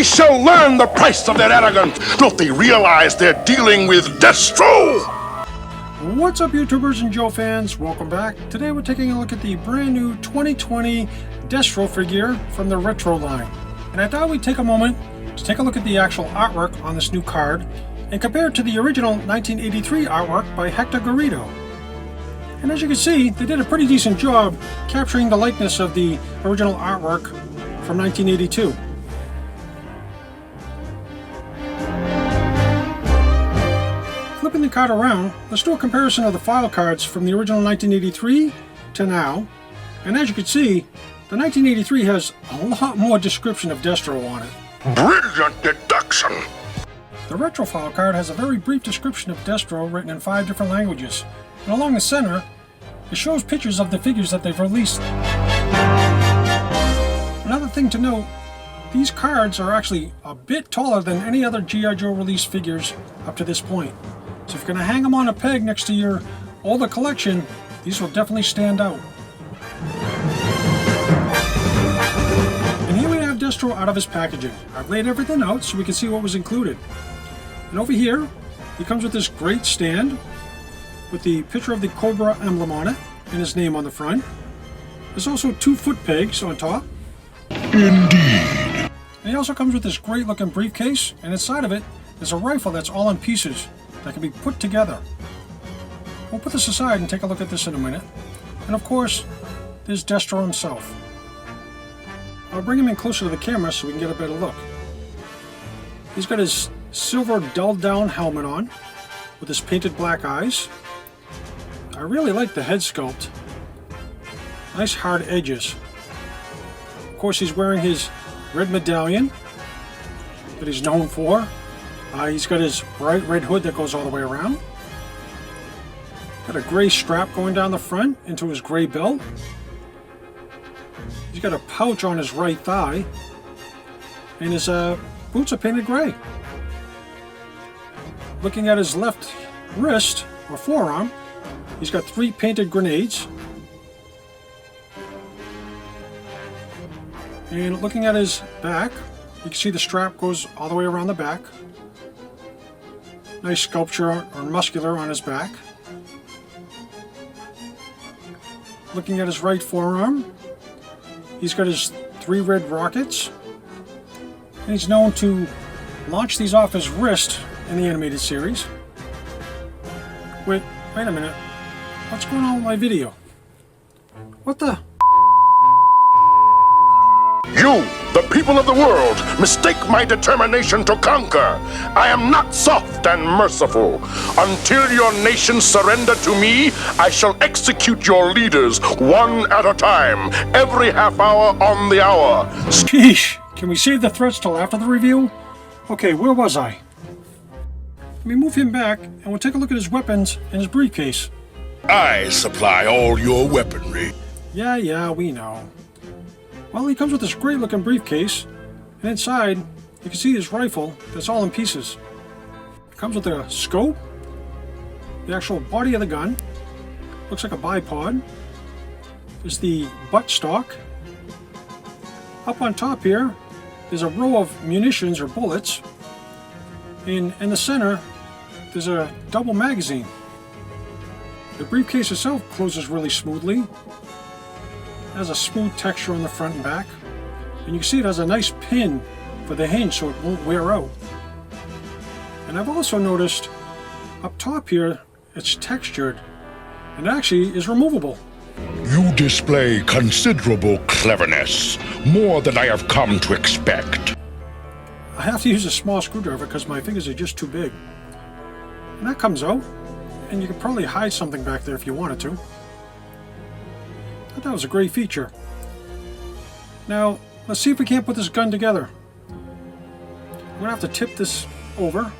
shall learn the price of their arrogance. Don't they realize they're dealing with Destro? What's up, YouTubers and Joe fans? Welcome back. Today we're taking a look at the brand new 2020 Destro figure from the Retro line. And I thought we'd take a moment to take a look at the actual artwork on this new card and compare it to the original 1983 artwork by Hector Garrido. And as you can see, they did a pretty decent job capturing the likeness of the original artwork from 1982. Flipping the card around, let's do a comparison of the file cards from the original 1983 to now. And as you can see, the 1983 has a lot more description of Destro on it. Brilliant deduction. The Retro file card has a very brief description of Destro written in 5 different languages. And along the center, it shows pictures of the figures that they've released. Another thing to note, these cards are actually a bit taller than any other G.I. Joe released figures up to this point. So if you're going to hang them on a peg next to your older collection, these will definitely stand out. And here we have Destro out of his packaging. I've laid everything out so we can see what was included. And over here, he comes with this great stand with the picture of the Cobra emblem on it and his name on the front. There's also 2 foot pegs on top. Indeed. And he also comes with this great looking briefcase, and inside of it is a rifle that's all in pieces that can be put together. We'll put this aside and take a look at this in a minute. And of course, there's Destro himself. I'll bring him in closer to the camera so we can get a better look. He's got his silver dulled down helmet on with his painted black eyes. I really like the head sculpt. Nice hard edges. Of course, he's wearing his red medallion that he's known for. He's got his bright red hood that goes all the way around. Got a gray strap going down the front into his gray belt. He's got a pouch on his right thigh. And his boots are painted gray. Looking at his left wrist, or forearm, he's got 3 painted grenades. And looking at his back, you can see the strap goes all the way around the back. Nice sculpture or muscular on his back. Looking at his right forearm, he's got his 3 red rockets. And he's known to launch these off his wrist in the animated series. Wait a minute. What's going on with my video? What the? You, the people of the world, mistake my determination to conquer. I am not soft and merciful. Until your nations surrender to me, I shall execute your leaders one at a time, every half hour on the hour. Sheesh. Can we save the threats till after the review? Okay, where was I? Let me move him back and we'll take a look at his weapons and his briefcase. I supply all your weaponry. Yeah, we know. Well, he comes with this great looking briefcase, and inside you can see his rifle that's all in pieces. It comes with a scope, the actual body of the gun, looks like a bipod. There's the butt stock. Up on top here, there's a row of munitions or bullets. And in the center, there's a double magazine. The briefcase itself closes really smoothly. It has a smooth texture on the front and back. And you can see it has a nice pin for the hinge so it won't wear out. And I've also noticed up top here, it's textured and actually is removable. You display considerable cleverness, more than I have come to expect. I have to use a small screwdriver because my fingers are just too big. And that comes out, and you could probably hide something back there if you wanted to. I thought that was a great feature. Now, let's see if we can't put this gun together. I'm going to have to tip this over.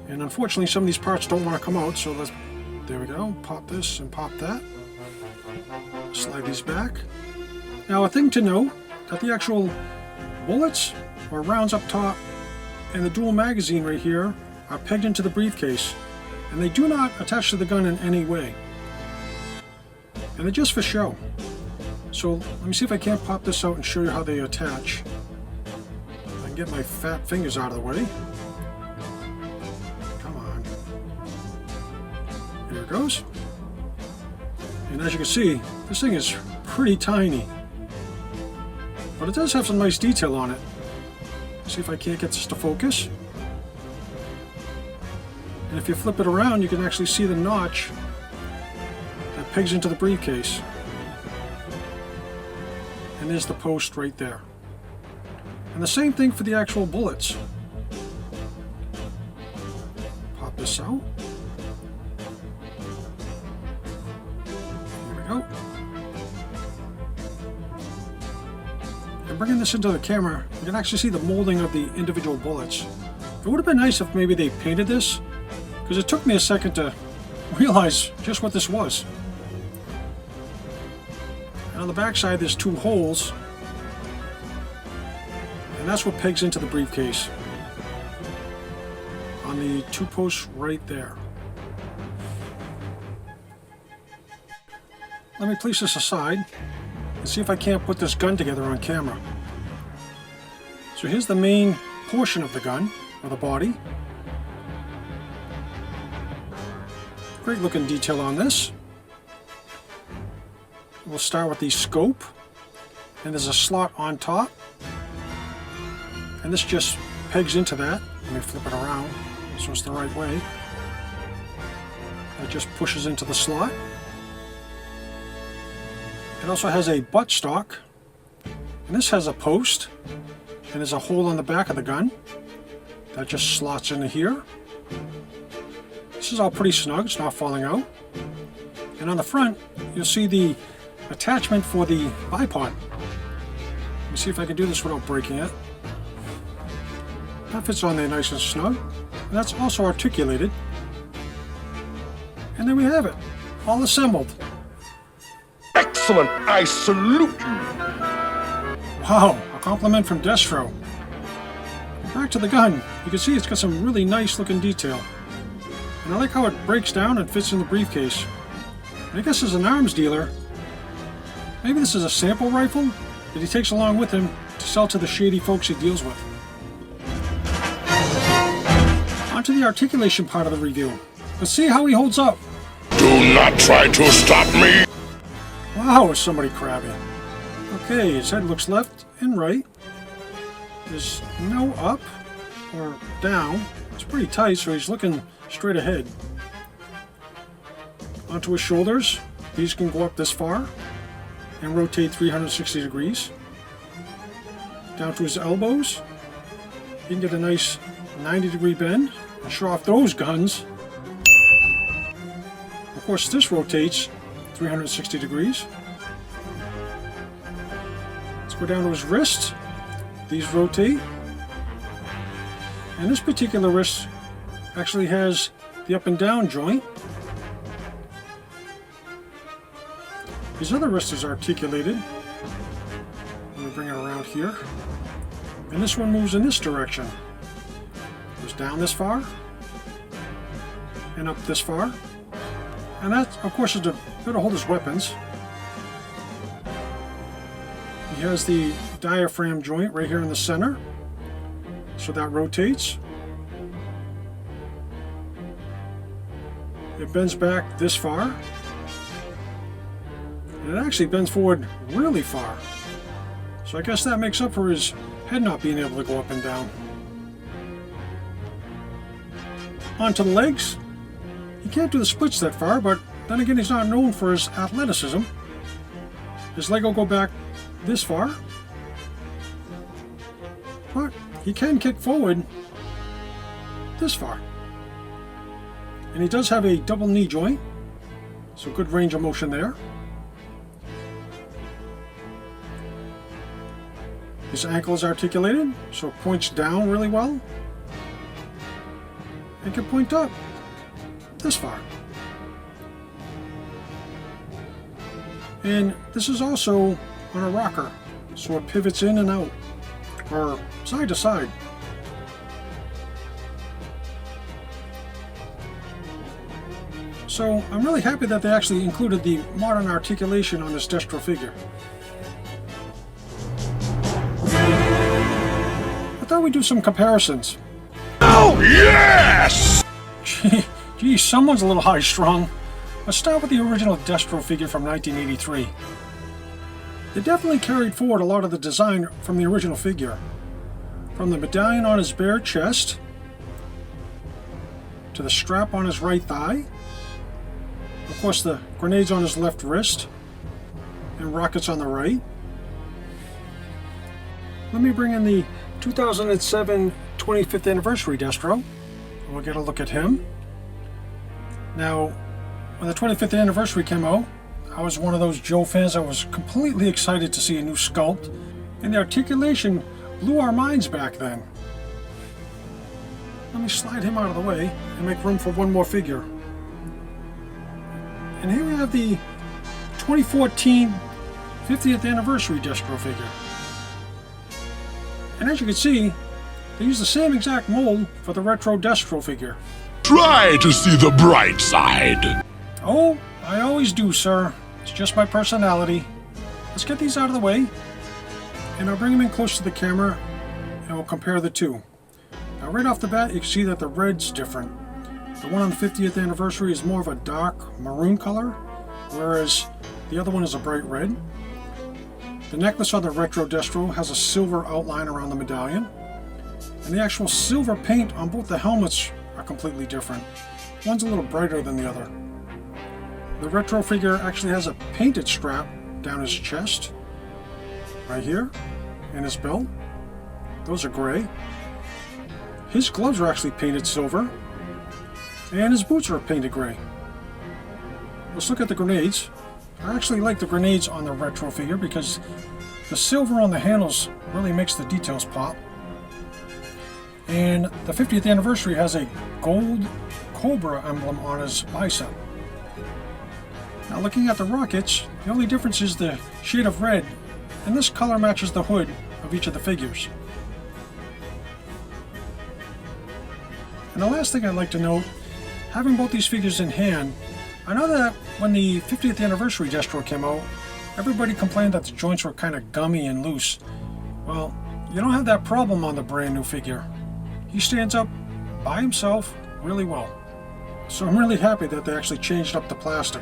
And unfortunately, some of these parts don't want to come out, so there we go. Pop this and pop that. Slide these back. Now, a thing to note, that the actual bullets or rounds up top and the dual magazine right here are pegged into the briefcase, and they do not attach to the gun in any way. And they're just for show. So let me see if I can't pop this out and show you how they attach. I get my fat fingers out of the way. Come on. There it goes. And as you can see, this thing is pretty tiny. But it does have some nice detail on it. See if I can't get this to focus. And if you flip it around, you can actually see the notch that pegs into the briefcase. And there's the post right there. And the same thing for the actual bullets. Pop this out. There we go. And bringing this into the camera, you can actually see the molding of the individual bullets. It would have been nice if maybe they painted this, because it took me a second to realize just what this was. And on the back side there's two holes, and that's what pegs into the briefcase on the two posts right there. Let me place this aside and see if I can't put this gun together on camera. So here's the main portion of the gun, or the body. Great looking detail on this. We'll start with the scope, and there's a slot on top, and this just pegs into that. Let me flip it around so it's the right way. That just pushes into the slot. It also has a buttstock, and this has a post, and there's a hole on the back of the gun that just slots into here. This is all pretty snug, it's not falling out. And on the front, you'll see the attachment for the bipod. Let me see if I can do this without breaking it. That fits on there nice and snug. And that's also articulated. And there we have it, all assembled. Excellent! I salute you! Wow, a compliment from Destro. Back to the gun, you can see it's got some really nice looking detail. And I like how it breaks down and fits in the briefcase. I guess as an arms dealer, maybe this is a sample rifle that he takes along with him to sell to the shady folks he deals with. On to the articulation part of the review. Let's see how he holds up. Do not try to stop me! Wow, is somebody crabby. Okay, his head looks left and right. There's no up or down. It's pretty tight, so he's looking straight ahead. Onto his shoulders. These can go up this far and rotate 360 degrees. Down to his elbows. You can get a nice 90-degree bend and show off those guns. Of course, this rotates 360 degrees. Let's go down to his wrists. These rotate. And this particular wrist actually has the up and down joint. His other wrist is articulated. Let me bring it around here. And this one moves in this direction. Goes down this far and up this far. And that, of course, is to better hold his weapons. He has the diaphragm joint right here in the center, so that rotates. It bends back this far, and it actually bends forward really far. So I guess that makes up for his head not being able to go up and down. Onto the legs. He can't do the splits that far, but then again, he's not known for his athleticism. His leg will go back this far, but he can kick forward this far. And he does have a double knee joint, so good range of motion there. His ankle is articulated, so it points down really well. And can point up this far. And this is also on a rocker, so it pivots in and out, or side to side. So I'm really happy that they actually included the modern articulation on this Destro figure. Without thought we'd do some comparisons. Oh, yes! Gee, someone's a little high-strung. Let's start with the original Destro figure from 1983. They definitely carried forward a lot of the design from the original figure. From the medallion on his bare chest, to the strap on his right thigh, of course the grenades on his left wrist, and rockets on the right. Let me bring in the 2007 25th anniversary Destro, and we'll get a look at him. Now, when the 25th anniversary came out, I was one of those Joe fans that was completely excited to see a new sculpt, and the articulation blew our minds back then. Let me slide him out of the way and make room for one more figure. And here we have the 2014 50th anniversary Destro figure. And as you can see, they use the same exact mold for the retro Destro figure. Try to see the bright side. Oh, I always do, sir. It's just my personality. Let's get these out of the way, and I'll bring them in close to the camera, and we'll compare the two. Now, right off the bat, you can see that the red's different. The one on the 50th anniversary is more of a dark maroon color, whereas the other one is a bright red. The necklace on the retro Destro has a silver outline around the medallion, and the actual silver paint on both the helmets are completely different. One's a little brighter than the other. The retro figure actually has a painted strap down his chest, right here, and his belt. Those are gray. His gloves are actually painted silver, and his boots are painted gray. Let's look at the grenades. I actually like the grenades on the retro figure because the silver on the handles really makes the details pop. And the 50th anniversary has a gold cobra emblem on his bicep. Now, looking at the rockets, the only difference is the shade of red, and this color matches the hood of each of the figures. And the last thing I'd like to note, having both these figures in hand, I know that when the 50th anniversary Destro came out, everybody complained that the joints were kind of gummy and loose. Well, you don't have that problem on the brand new figure. He stands up by himself really well. So I'm really happy that they actually changed up the plastic.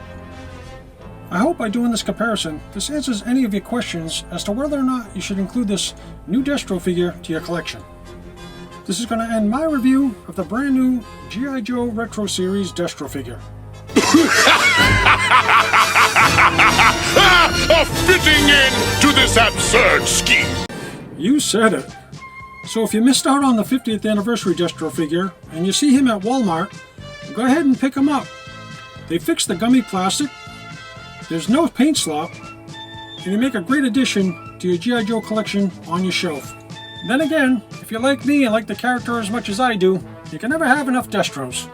I hope by doing this comparison, this answers any of your questions as to whether or not you should include this new Destro figure to your collection. This is going to end my review of the brand new G.I. Joe Retro Series Destro figure. A fitting end to this absurd scheme. You said it. So if you missed out on the 50th anniversary Destro figure and you see him at Walmart, go ahead and pick him up. They fixed the gummy plastic, there's no paint slop, and you make a great addition to your G.I. Joe collection on your shelf. Then again, if you're like me and like the character as much as I do, you can never have enough Destros.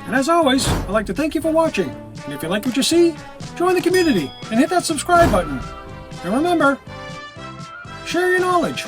And as always, I'd like to thank you for watching. And if you like what you see, join the community and hit that subscribe button. And remember, share your knowledge.